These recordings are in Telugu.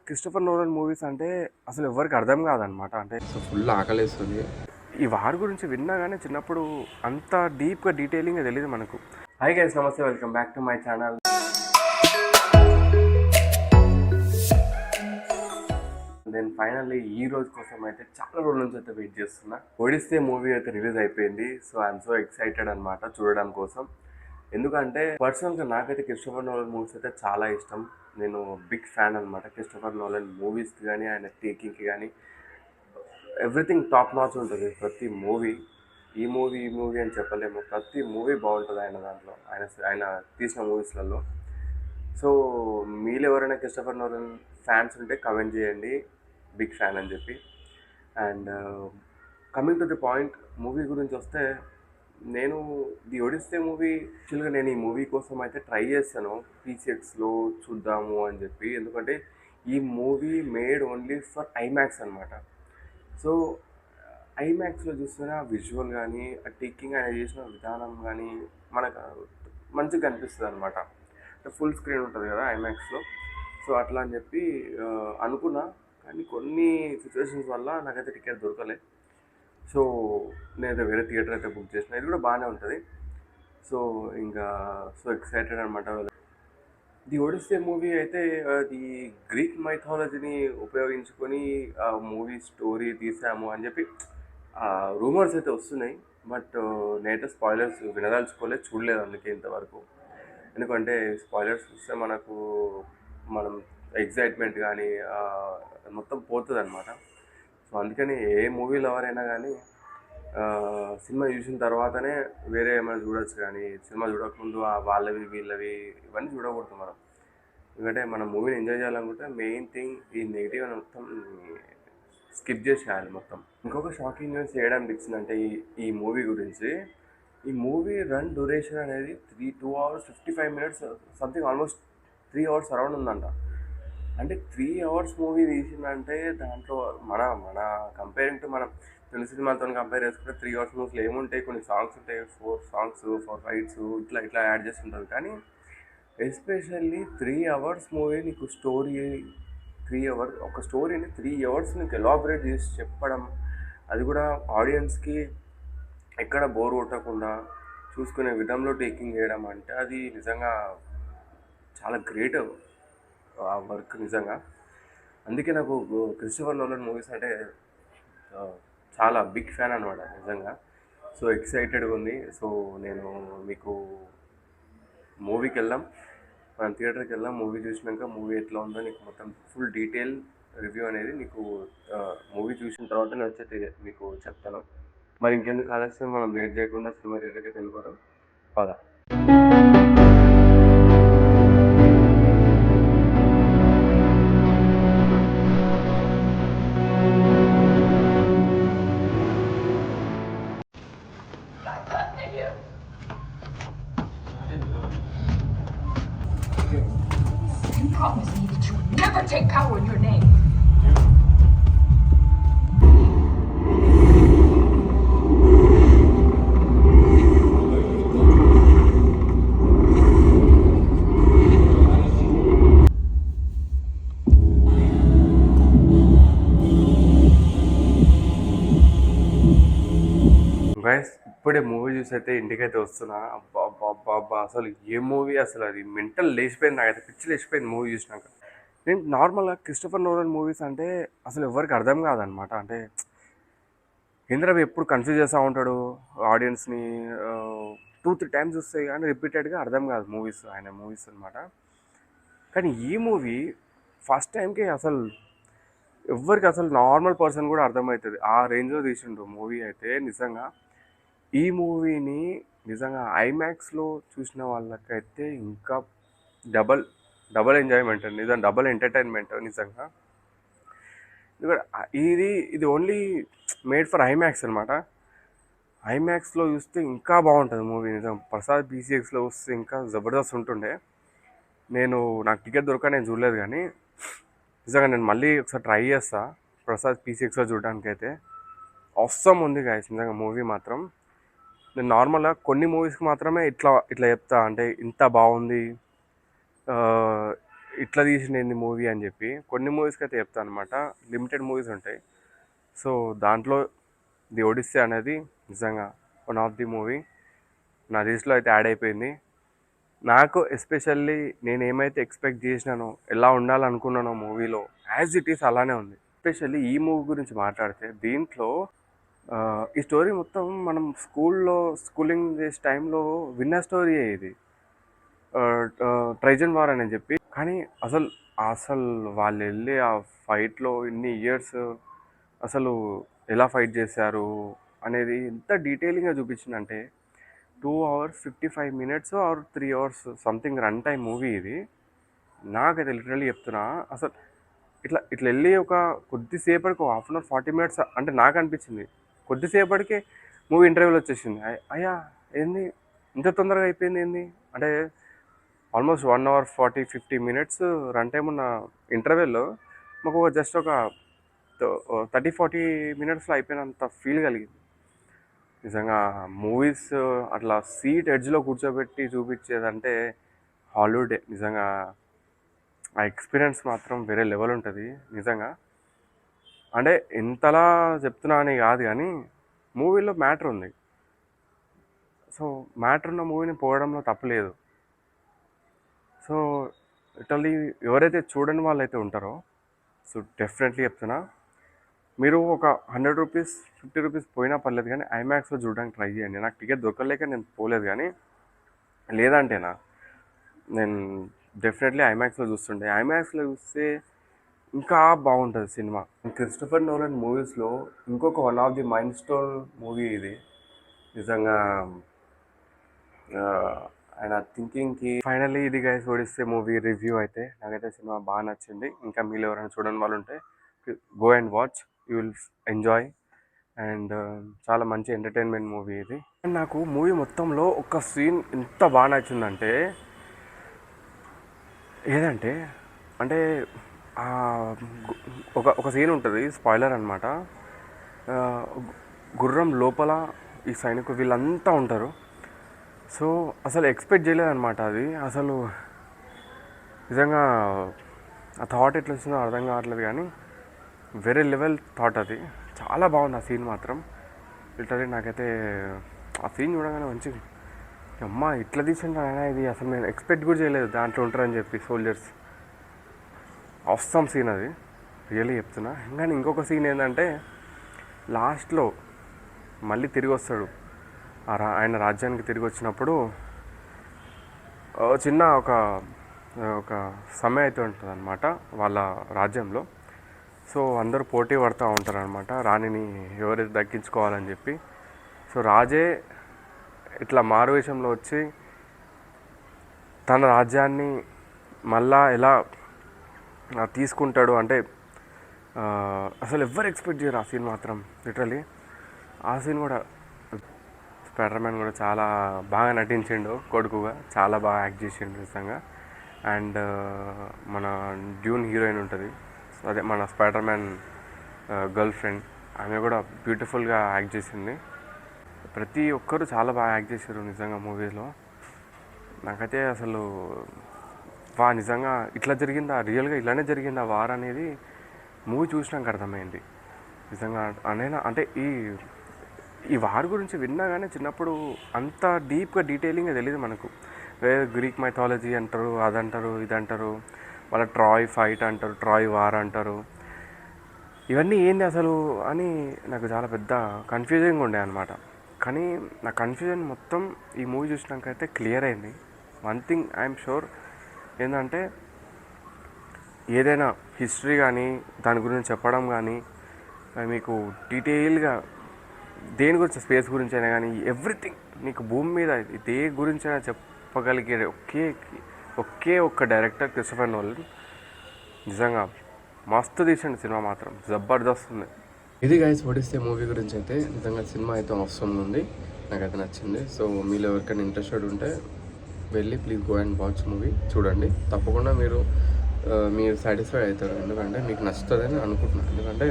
క్రిస్టోఫర్ నోలన్ మూవీస్ అంటే అసలు ఎవరికి అర్థం కాదనమాట. అంటే ఫుల్ ఆకలేస్తుంది. ఈ వారి గురించి విన్నా కానీ చిన్నప్పుడు అంత డీప్గా డీటెయిలింగ్గా తెలియదు మనకు. హై గైస్, నమస్తే, welcome back to my channel. నేను ఫైనల్లీ ఈ రోజు కోసం అయితే చాలా రోజుల నుంచి అయితే వెయిట్ చేస్తున్నా. ఒడిస్తే మూవీ అయితే రిలీజ్ అయిపోయింది. సో ఐఎమ్ సో ఎక్సైటెడ్ అనమాట చూడడం కోసం. ఎందుకంటే పర్సనల్గా నాకైతే క్రిస్టోఫర్ నోలన్ మూవీస్ అయితే చాలా ఇష్టం. నేను బిగ్ ఫ్యాన్ అనమాట క్రిస్టోఫర్ నోలన్ మూవీస్కి కానీ ఆయన టేకింగ్కి కానీ. ఎవ్రీథింగ్ టాప్ నాచ్ ఉంటుంది ప్రతి మూవీ. ఈ మూవీ అని చెప్పలేము, ప్రతి మూవీ బాగుంటుంది ఆయన దాంట్లో, ఆయన తీసిన మూవీస్లలో. సో మీరు ఎవరైనా క్రిస్టోఫర్ నోలన్ ఫ్యాన్స్ ఉంటే కమెంట్ చేయండి, బిగ్ ఫ్యాన్ అని చెప్పి. And coming to the point, movie గురించి వస్తే, నేను ది ఒడిస్సే మూవీ యాక్చువల్గా నేను ఈ మూవీ కోసం అయితే ట్రై చేశాను PCXలో చూద్దాము అని చెప్పి. ఎందుకంటే ఈ movie made only for IMAX అనమాట. సో ఐమాక్స్లో చూస్తున్న విజువల్ కానీ ఆ టేకింగ్ ఆయన చేసిన విధానం కానీ మనకు మంచిగా కనిపిస్తుంది అనమాట. ఫుల్ స్క్రీన్ ఉంటుంది కదా ఐమాక్స్లో. సో అట్లా అని చెప్పి అనుకున్నా, కానీ కొన్ని సిచ్యువేషన్స్ వల్ల నాకైతే టికెట్ దొరకలే. సో నేనైతే వేరే థియేటర్ అయితే బుక్ చేసిన. ఇది కూడా బాగానే ఉంటుంది. సో ఇంకా సో ఎక్సైటెడ్ అనమాట. ది ఒడిస్సే మూవీ అయితే అది గ్రీక్ మైథాలజీని ఉపయోగించుకొని ఆ మూవీ స్టోరీ తీసాము అని చెప్పి రూమర్స్ అయితే వస్తున్నాయి. బట్ నేనైతే స్పాయిలర్స్ వినదలుచుకోలేదు, చూడలేదు అందుకే ఇంతవరకు. ఎందుకంటే స్పాయిలర్స్ చూస్తే మనం ఎగ్జైట్మెంట్ కానీ మొత్తం పోతుంది అనమాట. సో అందుకని ఏ మూవీ లవర్ అయినా కానీ సినిమా చూసిన తర్వాతనే వేరే ఏమైనా చూడొచ్చు, కానీ సినిమా చూడకముందు వాళ్ళవి వీళ్ళవి ఇవన్నీ చూడకూడదు మనం. ఎందుకంటే మనం మూవీని ఎంజాయ్ చేయాలనుకుంటే మెయిన్ థింగ్ ఈ నెగిటివ్ మొత్తం స్కిప్ చేసేయాలి మొత్తం. ఇంకొక షాకింగ్ న్యూస్ చేయడానికి ఇచ్చిందంటే ఈ మూవీ గురించి, ఈ మూవీ రన్ డ్యూరేషన్ అనేది 2 hours 55 minutes something, almost 3 hours around ఉందంట. అంటే 3 hours మూవీ తీసిందంటే దాంట్లో మన కంపేరింగ్ టు మనం తెలుగు సినిమాతో కంపేర్ చేసుకుంటే 3 hours మూవీస్లో ఏముంటాయి, కొన్ని సాంగ్స్ ఉంటాయి, 4 songs 4 fights ఇట్లా యాడ్ చేస్తుంటారు. కానీ ఎస్పెషల్లీ 3 hours మూవీ నీకు స్టోరీ, 3 hours ఒక స్టోరీని 3 hours నీకు ఎలాబరేట్ చేసి చెప్పడం, అది కూడా ఆడియన్స్కి ఎక్కడ బోర్ కొట్టకుండా చూసుకునే విధంలో టేకింగ్ చేయడం అంటే అది నిజంగా చాలా గ్రేట్ ఆ వర్క్ నిజంగా. అందుకే నాకు క్రిస్టోఫర్ నోలన్ మూవీస్ అంటే చాలా బిగ్ ఫ్యాన్ అనమాట నిజంగా. సో ఎక్సైటెడ్గా ఉంది. సో నేను మీకు మూవీకి వెళ్దాం, మనం థియేటర్కి వెళ్దాం. మూవీ చూసినాక మూవీ ఎట్లా ఉందో నీకు మొత్తం ఫుల్ డీటెయిల్ రివ్యూ అనేది నీకు మూవీ చూసిన తర్వాత నేను వచ్చి మీకు చెప్తాను. మరి ఇంకెందుకు ఆలస్యం, మనం లేట్ చేయకుండా సినిమా థియేటర్కి వెళ్ళిపోవడం పదా. You promised me that you would never take power in your name. Guys, ఇప్పుడే మూవీ చూసి అయితే ఇంటికైతే వస్తున్నా. అబ్బా అసలు ఏ మూవీ, అసలు అది మెంటల్ లేచిపోయింది, నాకైతే పిచ్చి లేచిపోయింది మూవీ చూసినాక. నేను నార్మల్గా క్రిస్టోఫర్ నోలన్ మూవీస్ అంటే అసలు ఎవరికి అర్థం కాదనమాట. అంటే ఇంద్రవి ఎప్పుడు కన్ఫ్యూజ్ చేస్తూ ఉంటాడు ఆడియన్స్ని. 2-3 times చూస్తాయి కానీ రిపీటెడ్గా అర్థం కాదు మూవీస్, ఆయన మూవీస్ అనమాట. కానీ ఈ మూవీ ఫస్ట్ టైంకి అసలు ఎవరికి, అసలు నార్మల్ పర్సన్ కూడా అర్థమవుతుంది, ఆ రేంజ్లో తీసిండ్రు మూవీ అయితే నిజంగా. ఈ మూవీని నిజంగా ఐమాక్స్లో చూసిన వాళ్ళకైతే ఇంకా డబల్ ఎంజాయ్మెంట్, నిజంగా డబల్ ఎంటర్టైన్మెంట్ నిజంగా. ఇది ఓన్లీ మేడ్ ఫర్ ఐమాక్స్ అనమాట. ఐమాక్స్లో చూస్తే ఇంకా బాగుంటుంది మూవీ నిజంగా. ప్రసాద్ PCXలో వస్తే ఇంకా జబర్దస్త్ ఉంటుండే. నాకు టికెట్ దొరక నేను చూడలేదు, కానీ నిజంగా నేను మళ్ళీ ఒకసారి ట్రై చేస్తా ప్రసాద్ PCXలో చూడడానికి. అయితే అవసరం ఉంది గాయస్ నిజంగా మూవీ మాత్రం. నేను నార్మల్గా కొన్ని మూవీస్కి మాత్రమే ఇట్లా ఇట్లా చెప్తా, అంటే ఇంత బాగుంది, ఇట్లా తీసింది మూవీ అని చెప్పి. కొన్ని మూవీస్కి అయితే చెప్తాను అనమాట. లిమిటెడ్ మూవీస్ ఉంటాయి. సో దాంట్లో ది ఒడిస్సీ అనేది నిజంగా వన్ ఆఫ్ ది మూవీ నా లిస్ట్లో అయితే యాడ్ అయిపోయింది. నాకు ఎస్పెషల్లీ నేను ఏమైతే ఎక్స్పెక్ట్ చేసినానో, ఎలా ఉండాలనుకున్నానో మూవీలో యాజ్ ఇట్ ఈస్ అలానే ఉంది. ఎస్పెషల్లీ ఈ మూవీ గురించి మాట్లాడితే దీంట్లో ఈ స్టోరీ మొత్తం మనం స్కూలింగ్ చేసే టైంలో విన్న స్టోరీయే ఇది, ట్రైజన్ వార్ అని చెప్పి. కానీ అసలు అసలు వాళ్ళు వెళ్ళి ఆ ఫైట్లో ఇన్ని ఇయర్స్ అసలు ఎలా ఫైట్ చేశారు అనేది ఎంత డీటెయిలింగ్గా చూపించిందంటే 2 hours 55 minutes or 3 hours something run time movie ఇది. నాకైతే లిటరల్లీ చెప్తున్నా, అసలు ఇట్లా ఇట్లా వెళ్ళి ఒక కొద్దిసేపటికి ఒక 1/2 hour 40 minutes అంటే నాకు అనిపించింది కొద్దిసేపటికే మూవీ ఇంటర్వ్యూలో వచ్చేసింది. అయ్యా ఏంది ఇంత తొందరగా అయిపోయింది ఏంది అంటే almost 1 hour 40-50 minutes run time ఉన్న ఇంటర్వెల్లో మాకు జస్ట్ ఒక 30-40 minutesలో అయిపోయినంత ఫీల్ కలిగింది. నిజంగా మూవీస్ అట్లా సీట్ ఎడ్జ్లో కూర్చోబెట్టి చూపించేదంటే హాలీవుడే. నిజంగా ఆ ఎక్స్పీరియన్స్ మాత్రం వేరే లెవెల్ ఉంటుంది నిజంగా. అంటే ఎంతలా చెప్తున్నా అని కాదు, కానీ మూవీలో మ్యాటర్ ఉంది. సో మ్యాటర్ ఉన్న మూవీని పోవడంలో తప్పులేదు. సో లిటరల్లీ ఎవరైతే చూడని వాళ్ళైతే ఉంటారో, సో డెఫినెట్లీ చెప్తున్నా, మీరు ఒక 100 రూపీస్ 50 రూపీస్ పోయినా పర్లేదు, కానీ ఐమాక్స్లో చూడడానికి ట్రై చేయండి. నాకు టికెట్ దొరకలేక నేను పోలేదు, కానీ లేదంటేనా నేను డెఫినెట్లీ ఐమాక్స్లో చూస్తుండే. ఐమాక్స్లో చూస్తే ఇంకా బాగుంటుంది సినిమా. క్రిస్టోఫర్ నోలన్ మూవీస్లో ఇంకొక one of the mile stone movie ఇది. నిజంగా ఆయన థింకింగ్కి ఫైనల్లీ ఇది గైస్ ఓడిస్తే మూవీ రివ్యూ అయితే నాకైతే సినిమా బాగా నచ్చింది. ఇంకా మీరు ఎవరైనా చూడని వాళ్ళు ఉంటే go and watch, you will enjoy. And చాలా మంచి ఎంటర్టైన్మెంట్ మూవీ ఇది. అండ్ నాకు మూవీ మొత్తంలో ఒక సీన్ ఎంత బాగా నచ్చిందంటే, ఏదంటే అంటే ఒక సీన్ ఉంటుంది, స్పాయిలర్ అనమాట. గుర్రం లోపల ఈ సైనికులు వీళ్ళంతా ఉంటారు. సో అసలు ఎక్స్పెక్ట్ చేయలేదన్నమాట అది. అసలు నిజంగా ఆ థాట్ ఎట్లా వచ్చిందో అర్థం కావట్లేదు, కానీ వేరే లెవెల్ థాట్ అది. చాలా బాగుంది ఆ సీన్ మాత్రం. లిటరలీ నాకైతే ఆ సీన్ చూడగానే మంచి అమ్మ ఇట్లా తీసిండ్రా అయినా, ఇది అసలు నేను ఎక్స్పెక్ట్ కూడా చేయలేదు దాంట్లో ఉంటారని చెప్పి సోల్జర్స్. అవసరం సీన్ అది, రియల్లీ చెప్తున్నా. కానీ ఇంకొక సీన్ ఏంటంటే లాస్ట్లో మళ్ళీ తిరిగి వస్తాడు ఆయన రాజ్యానికి. తిరిగి వచ్చినప్పుడు చిన్న ఒక సమయం అయితే ఉంటుంది అనమాట వాళ్ళ రాజ్యంలో. సో అందరూ పోటీ పడుతూ ఉంటారు అనమాట, రాణిని ఎవరైతే దక్కించుకోవాలని చెప్పి. సో రాజే ఇట్లా మారువేషంలో వచ్చి తన రాజ్యాన్ని మళ్ళా ఎలా తీసుకుంటాడు అంటే అసలు ఎవ్వరు ఎక్స్పెక్ట్ చేయరు ఆ సీన్ మాత్రం. లిటరలీ ఆ సీన్ కూడా స్పైడర్ మ్యాన్ కూడా చాలా బాగా నటించిండు కొడుకుగా, చాలా బాగా యాక్ట్ చేసిండు నిజంగా. అండ్ మన డ్యూన్ హీరోయిన్ ఉంటుంది, అదే మన స్పైడర్ మ్యాన్ గర్ల్ ఫ్రెండ్, ఆమె కూడా బ్యూటిఫుల్గా యాక్ట్ చేసింది. ప్రతి ఒక్కరు చాలా బాగా యాక్ట్ చేశారు నిజంగా మూవీలో. నాకైతే అసలు నిజంగా ఇట్లా జరిగిందా, రియల్గా ఇలానే జరిగిందా వార్ అనేది మూవీ చూసినాక అర్థమైంది నిజంగా. అంటే ఈ వార్ గురించి విన్నా కానీ చిన్నప్పుడు అంత డీప్గా డీటెయిలింగ్గా తెలియదు మనకు. గ్రీక్ మైథాలజీ అంటారు, అదంటారు, ఇదంటారు, వాళ్ళ ట్రాయ్ ఫైట్ అంటారు, ట్రాయ్ వార్ అంటారు. ఇవన్నీ ఏంది అసలు అని నాకు చాలా పెద్ద కన్ఫ్యూజింగ్ ఉండే అనమాట. కానీ నా కన్ఫ్యూజన్ మొత్తం ఈ మూవీ చూసినాకైతే క్లియర్ అయింది. వన్ థింగ్ ఐఎమ్ షూర్ ఏంటంటే, ఏదైనా హిస్టరీ కానీ దాని గురించి చెప్పడం కానీ మీకు డీటెయిల్గా దేని గురించి, స్పేస్ గురించి అయినా కానీ ఎవ్రీథింగ్ నీకు భూమి మీద దే గురించి అయినా చెప్పగలిగే ఒకే ఒక్క డైరెక్టర్ క్రిస్టోఫర్ నోలన్. నిజంగా మస్తు తీసిండు సినిమా, మాత్రం జబర్దస్త్ ఉంది. ఇది గైస్ ఓడిస్తే మూవీ గురించి అయితే నిజంగా సినిమా అయితే అవసరం ఉంది, నాకైతే నచ్చింది. సో మీలో ఎవరికైనా ఇంట్రెస్టెడ్ ఉంటే వెళ్ళి please go and watch movie చూడండి. తప్పకుండా మీరు సాటిస్ఫై అవుతారు, ఎందుకంటే మీకు నచ్చుతుందని అనుకుంటున్నాను. ఎందుకంటే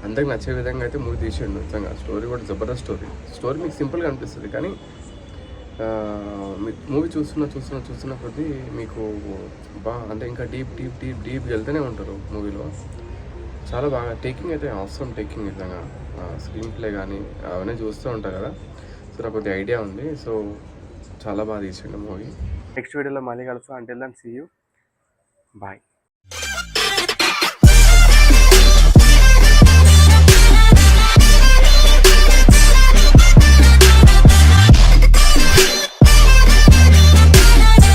అందరికి నచ్చే విధంగా అయితే మూవీ తీసిండు. నిజంగా స్టోరీ కూడా జబర్దస్త్ స్టోరీ మీకు సింపుల్గా అనిపిస్తుంది కానీ మూవీ చూస్తున్న కొద్దీ మీకు అంటే ఇంకా డీప్ వెళ్తూనే ఉంటారు మూవీలో. చాలా బాగా టేకింగ్ అయితే అవసరం, టేకింగ్ నిజంగా స్క్రీన్ ప్లే కానీ అవన్నీ చూస్తూ ఉంటారు కదా. సో నాకు కొద్దిగా ఐడియా ఉంది. సో చాలా బాగా తీసిండు మూవీ. నెక్స్ట్ వీడియోలో మళ్ళీ కలుస్తాం. Until then see you, bye.